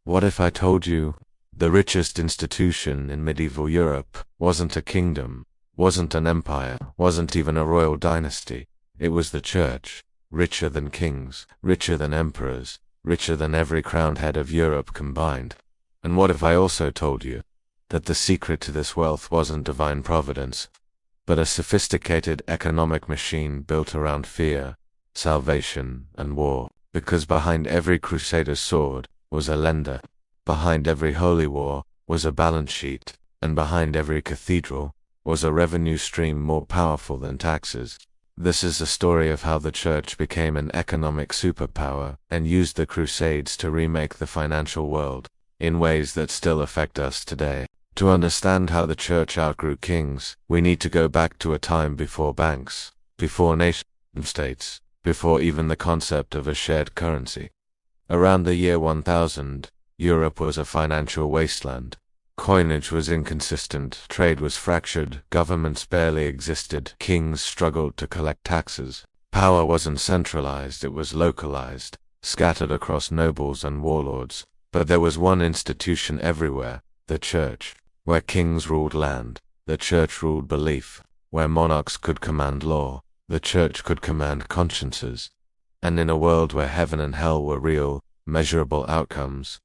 What if I told you the richest institution in medieval Europe wasn't a kingdom, wasn't an empire, wasn't even a royal dynasty? It was the church, richer than kings, richer than emperors, richer than every crowned head of Europe combined. And what if I also told you that the secret to this wealth wasn't divine providence, but a sophisticated economic machine built around fear, salvation, and war? Because behind every crusader's sword was a lender, behind every holy war was a balance sheet, and behind every cathedral was a revenue stream more powerful than taxes. This is the story of how the church became an economic superpower and used the Crusades to remake the financial world in ways that still affect us today. To understand how the church outgrew kings, we need to go back to a time before banks, before nation-states, before even the concept of a shared currency. Around the year 1000, Europe was a financial wasteland. Coinage was inconsistent, trade was fractured, governments barely existed, kings struggled to collect taxes. Power wasn't centralized, it was localized, scattered across nobles and warlords. But there was one institution everywhere, the church. Where kings ruled land, the church ruled belief. Where monarchs could command law, the church could command consciences. And in a world where heaven and hell were real, measurable outcomes,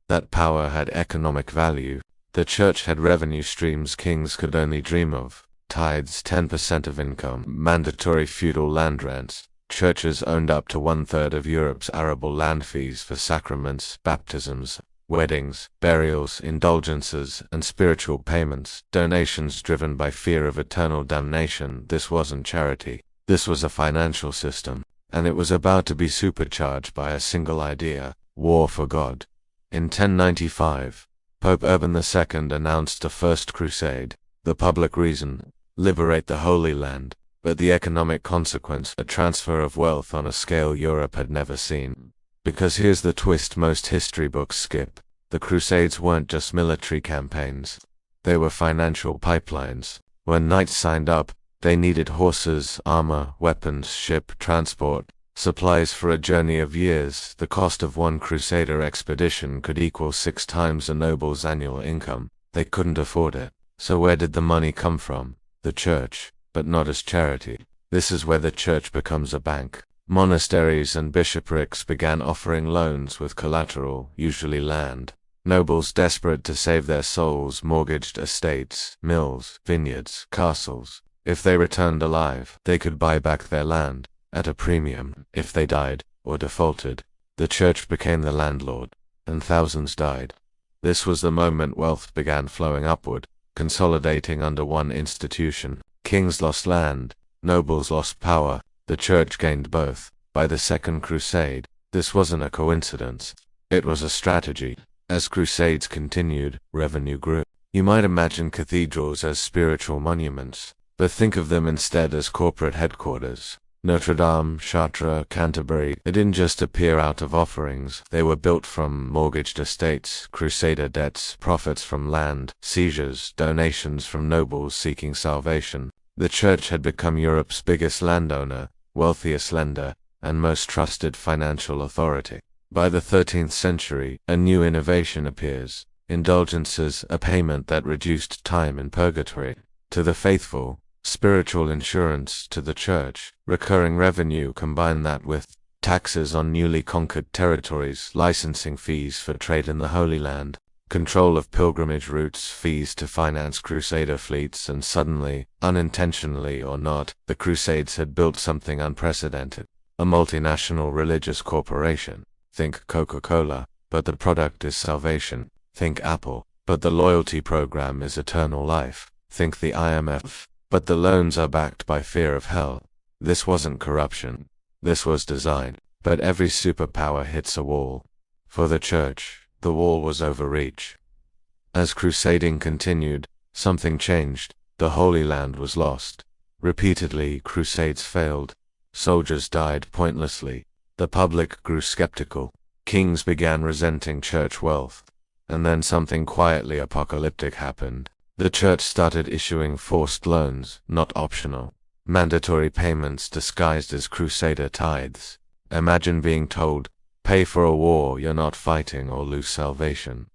that power had economic value. The church had revenue streams kings could only dream of. Tithes, 10% of income, mandatory feudal land rents. Churches owned up to 1/3 of Europe's arable land fees for sacraments, baptisms, weddings, burials, indulgences, and spiritual payments, donations driven by fear of eternal damnation. This wasn't charity. This was a financial system, and it was about to be supercharged by a single idea: war for God. In 1095, Pope Urban II announced a first crusade. The public reason: liberate the Holy Land. But the economic consequence: a transfer of wealth on a scale Europe had never seen. Because here's the twist most history books skip. The Crusades weren't just military campaigns. They were financial pipelines. When knights signed up, they needed horses, armor, weapons, ship, transport, supplies for a journey of years. The cost of one crusader expedition could equal 6 times a noble's annual income. They couldn't afford it. So where did the money come from? The church, but not as charity. This is where the church becomes a bank. Monasteries and bishoprics began offering loans with collateral, usually land. Nobles desperate to save their souls mortgaged estates, mills, vineyards, castles. If they returned alive, they could buy back their land at a premium. If they died or defaulted, the church became the landlord, and thousands died. This was the moment wealth began flowing upward, consolidating under one institution. Kings lost land, nobles lost power, the church gained both. By the Second Crusade, this wasn't a coincidence. It was a strategy. As crusades continued, revenue grew. You might imagine cathedrals as spiritual monuments, but think of them instead as corporate headquarters. Notre Dame, Chartres, Canterbury, they didn't just appear out of offerings. They were built from mortgaged estates, crusader debts, profits from land, seizures, donations from nobles seeking salvation. The church had become Europe's biggest landowner, wealthiest lender, and most trusted financial authority. By the 13th century, a new innovation appears: indulgences, a payment that reduced time in purgatory. To the faithful, spiritual insurance. To the church, recurring revenue. Combine that with taxes on newly conquered territories, licensing fees for trade in the Holy Land, control of pilgrimage routes, fees to finance crusader fleets, and suddenly, unintentionally or not, the Crusades had built something unprecedented. A multinational religious corporation. Think Coca-Cola, but the product is salvation. Think Apple, but the loyalty program is eternal life. Think the IMF, but the loans are backed by fear of hell. This wasn't corruption. This was design. But every superpower hits a wall. For the church, the wall was overreach. As crusading continued, something changed. The Holy Land was lost. Repeatedly, crusades failed. Soldiers died pointlessly. The public grew skeptical. Kings began resenting church wealth. And then something quietly apocalyptic happened. The church started issuing forced loans, not optional. Mandatory payments disguised as crusader tithes. Imagine being told, Pay for a war you're not fighting or lose salvation.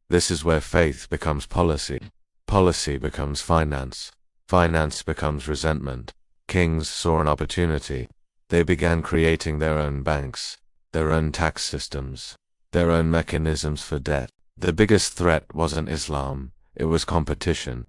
This is where faith becomes policy. Policy becomes finance. Finance becomes resentment. Kings saw an opportunity. They began creating their own banks, their own tax systems, their own mechanisms for debt. The biggest threat wasn't Islam, it was competition.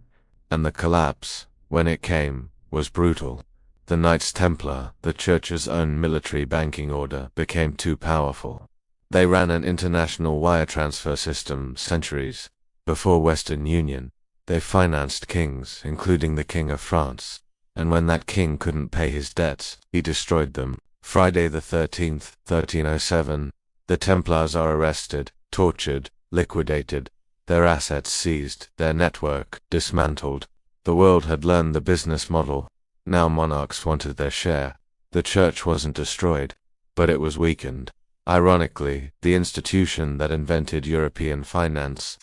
And the collapse, when it came, was brutal. The Knights Templar, the Church's own military banking order, became too powerful. They ran an international wire transfer system centuries before Western Union. They financed kings, including the King of France. And when that king couldn't pay his debts, he destroyed them. Friday the 13th, 1307, the Templars are arrested, tortured, liquidated, their assets seized, their network dismantled. The world had learned the business model. Now monarchs wanted their share. The church wasn't destroyed, but it was weakened. Ironically, the institution that invented European finance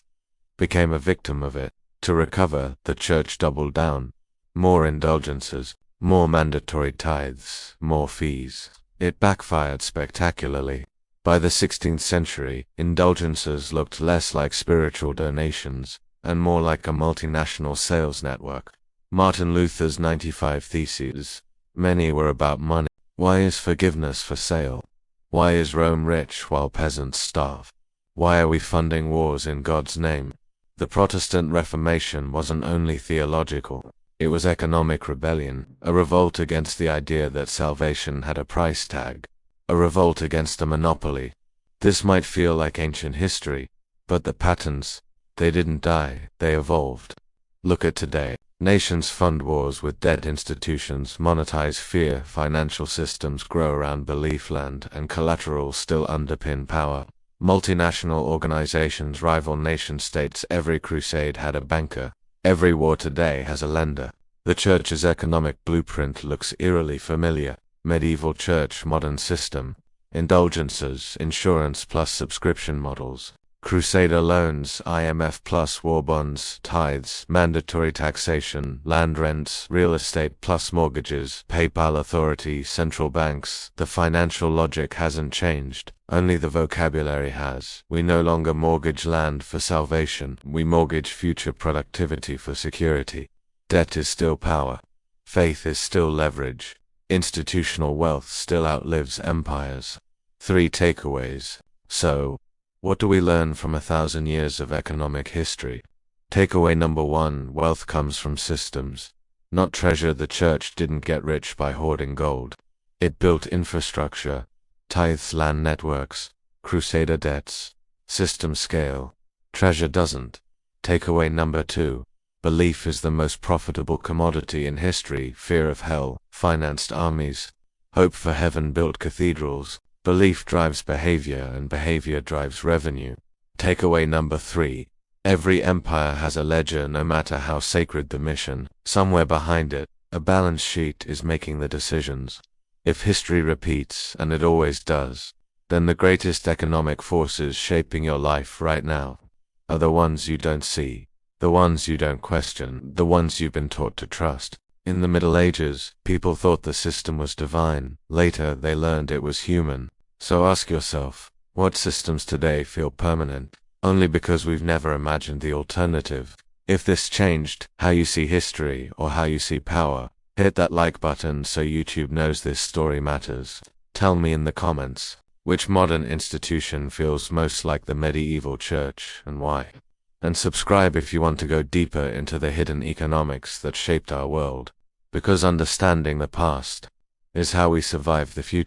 became a victim of it. To recover, the church doubled down. More indulgences, more mandatory tithes, more fees. It backfired spectacularly. By the 16th century, indulgences looked less like spiritual donations, and more like a multinational sales network. Martin Luther's 95 Theses. Many were about money. Why is forgiveness for sale? Why is Rome rich while peasants starve? Why are we funding wars in God's name? The Protestant Reformation wasn't only theological. It was economic rebellion, a revolt against the idea that salvation had a price tag, a revolt against a monopoly. This might feel like ancient history, but the patterns, they didn't die, they evolved. Look at today. Nations fund wars with debt, institutions monetize fear, financial systems grow around belief land, and collateral still underpin power. Multinational organizations rival nation-states. Every crusade had a banker. Every war today has a lender. The church's economic blueprint looks eerily familiar. Medieval church, modern system. Indulgences, insurance plus subscription models. Crusader loans, IMF plus war bonds, tithes, mandatory taxation, land rents, real estate plus mortgages, PayPal authority, central banks. The financial logic hasn't changed. Only the vocabulary has. We no longer mortgage land for salvation. We mortgage future productivity for security. Debt is still power. Faith is still leverage. Institutional wealth still outlives empires. 3 takeaways. So, what do we learn from 1,000 years of economic history? Takeaway number 1, wealth comes from systems, not treasure. The church didn't get rich by hoarding gold. It built infrastructure, tithes, land networks, crusader debts, system scale. Treasure doesn't. Takeaway number 2, belief is the most profitable commodity in history. Fear of hell financed armies. Hope for heaven built cathedrals. Belief drives behavior, and behavior drives revenue. Takeaway number 3, every empire has a ledger, no matter how sacred the mission. Somewhere behind it, a balance sheet is making the decisions. If history repeats, and it always does, then the greatest economic forces shaping your life right now are the ones you don't see, the ones you don't question, the ones you've been taught to trust. In the Middle Ages, people thought the system was divine. Later, they learned it was human. So ask yourself, what systems today feel permanent, only because we've never imagined the alternative? If this changed how you see history or how you see power, hit that like button so YouTube knows this story matters. Tell me in the comments, which modern institution feels most like the medieval church, and why? And subscribe if you want to go deeper into the hidden economics that shaped our world, because understanding the past is how we survive the future.